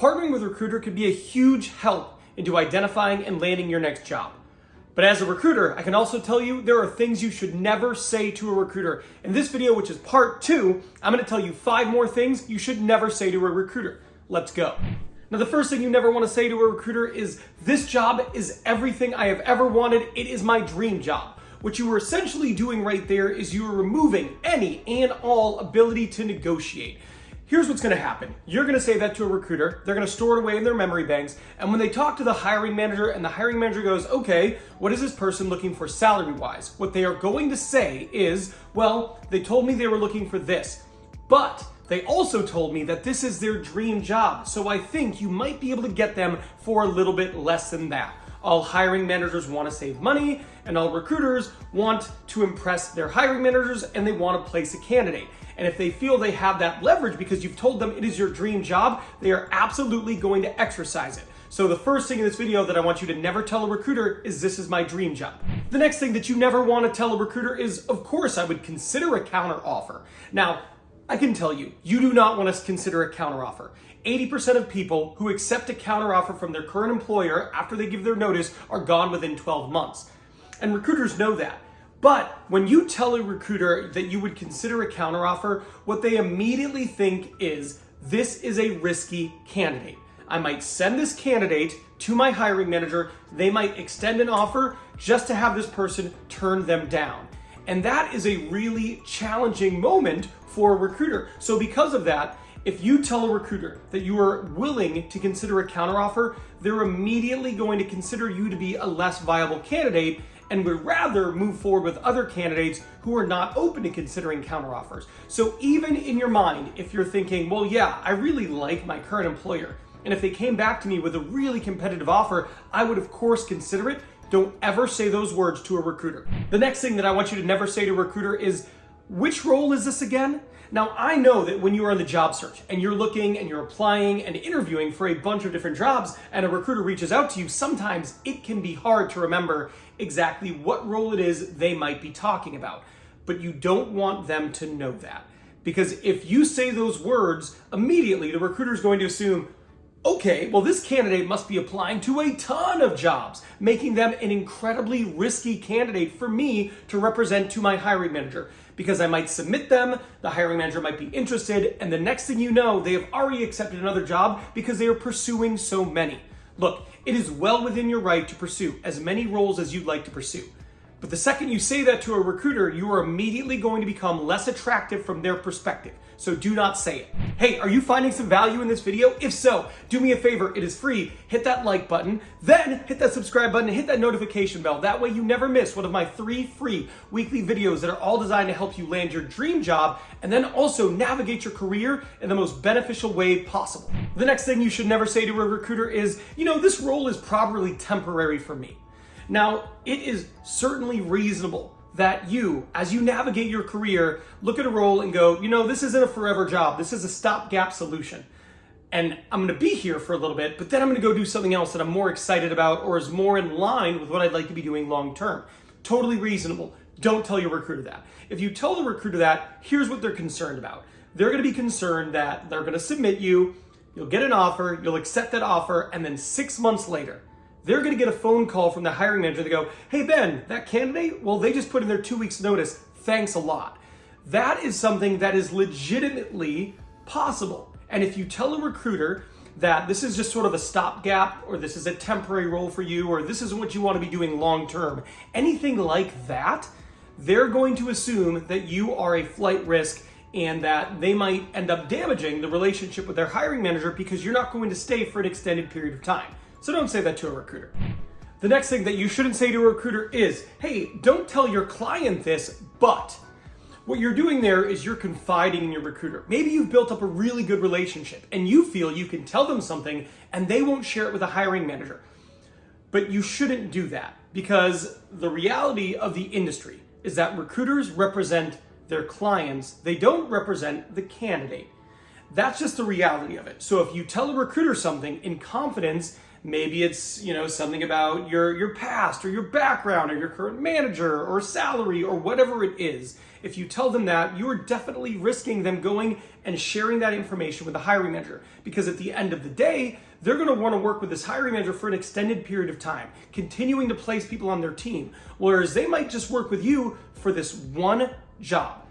partnering with Recruiter could be a huge help into identifying and landing your next job. But as a recruiter, I can also tell you there are things you should never say to a recruiter. In this video, which is part 2, I'm going to tell you 5 more things you should never say to a recruiter. Let's go. Now, the first thing you never want to say to a recruiter is, "This job is everything I have ever wanted. It is my dream job." What you were essentially doing right there is you were removing any and all ability to negotiate. Here's what's going to happen. You're going to say that to a recruiter. They're going to store it away in their memory banks. And when they talk to the hiring manager and the hiring manager goes, "Okay, what is this person looking for salary-wise?" What they are going to say is, "Well, they told me they were looking for this, but they also told me that this is their dream job. So I think you might be able to get them for a little bit less than that." All hiring managers want to save money, and all recruiters want to impress their hiring managers, and they want to place a candidate. And if they feel they have that leverage because you've told them it is your dream job, they are absolutely going to exercise it. So the first thing in this video that I want you to never tell a recruiter is, "This is my dream job." The next thing that you never want to tell a recruiter is, "Of course, I would consider a counter offer." Now, I can tell you, you do not want to consider a counteroffer. 80% of people who accept a counteroffer from their current employer after they give their notice are gone within 12 months. And recruiters know that. But when you tell a recruiter that you would consider a counteroffer, what they immediately think is, "This is a risky candidate. I might send this candidate to my hiring manager. They might extend an offer just to have this person turn them down." And that is a really challenging moment for a recruiter. So because of that, if you tell a recruiter that you are willing to consider a counteroffer, they're immediately going to consider you to be a less viable candidate and would rather move forward with other candidates who are not open to considering counteroffers. So even in your mind, if you're thinking, "Well, yeah, I really like my current employer, and if they came back to me with a really competitive offer, I would of course consider it," don't ever say those words to a recruiter. The next thing that I want you to never say to a recruiter is, "Which role is this again?" Now, I know that when you are in the job search and you're looking and you're applying and interviewing for a bunch of different jobs and a recruiter reaches out to you, sometimes it can be hard to remember exactly what role it is they might be talking about. But you don't want them to know that. Because if you say those words, immediately the recruiter is going to assume, "Okay, well, this candidate must be applying to a ton of jobs, making them an incredibly risky candidate for me to represent to my hiring manager, because I might submit them, the hiring manager might be interested, and the next thing you know, they have already accepted another job because they are pursuing so many." Look, it is well within your right to pursue as many roles as you'd like to pursue. But the second you say that to a recruiter, you are immediately going to become less attractive from their perspective. So do not say it. Hey, are you finding some value in this video? If so, do me a favor, it is free. Hit that like button, then hit that subscribe button and hit that notification bell. That way you never miss one of my 3 free weekly videos that are all designed to help you land your dream job and then also navigate your career in the most beneficial way possible. The next thing you should never say to a recruiter is, "This role is probably temporary for me." Now, it is certainly reasonable that you, as you navigate your career, look at a role and go, "This isn't a forever job. This is a stopgap solution. And I'm going to be here for a little bit, but then I'm going to go do something else that I'm more excited about or is more in line with what I'd like to be doing long term." Totally reasonable. Don't tell your recruiter that. If you tell the recruiter that, here's what they're concerned about. They're going to be concerned that they're going to submit you, you'll get an offer, you'll accept that offer, and then 6 months later, they're going to get a phone call from the hiring manager. They go, "Hey, Ben, that candidate, well, they just put in their 2 weeks notice. Thanks a lot." That is something that is legitimately possible. And if you tell a recruiter that this is just sort of a stopgap, or this is a temporary role for you, or this isn't what you want to be doing long term, anything like that, they're going to assume that you are a flight risk and that they might end up damaging the relationship with their hiring manager because you're not going to stay for an extended period of time. So don't say that to a recruiter. The next thing that you shouldn't say to a recruiter is, "Hey, don't tell your client this, but..." What you're doing there is you're confiding in your recruiter. Maybe you've built up a really good relationship and you feel you can tell them something and they won't share it with a hiring manager. But you shouldn't do that, because the reality of the industry is that recruiters represent their clients. They don't represent the candidate. That's just the reality of it. So if you tell a recruiter something in confidence, Maybe it's, something about your past or your background or your current manager or salary or whatever it is. If you tell them that, you are definitely risking them going and sharing that information with the hiring manager, because at the end of the day, they're going to want to work with this hiring manager for an extended period of time, continuing to place people on their team, whereas they might just work with you for this one job.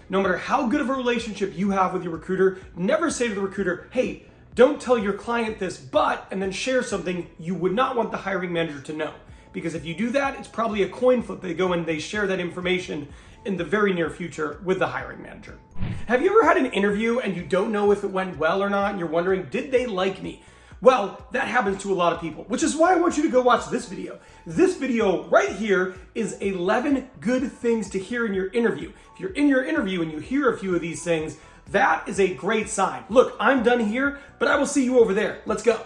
No matter how good of a relationship you have with your recruiter, never say to the recruiter, hey, don't tell your client this, but, and then share something you would not want the hiring manager to know. Because if you do that, it's probably a coin flip. They go and they share that information in the very near future with the hiring manager. Have you ever had an interview and you don't know if it went well or not, and you're wondering, did they like me? Well, that happens to a lot of people, which is why I want you to go watch this video. This video right here is 11 good things to hear in your interview. If you're in your interview and you hear a few of these things, that is a great sign. Look, I'm done here, but I will see you over there. Let's go.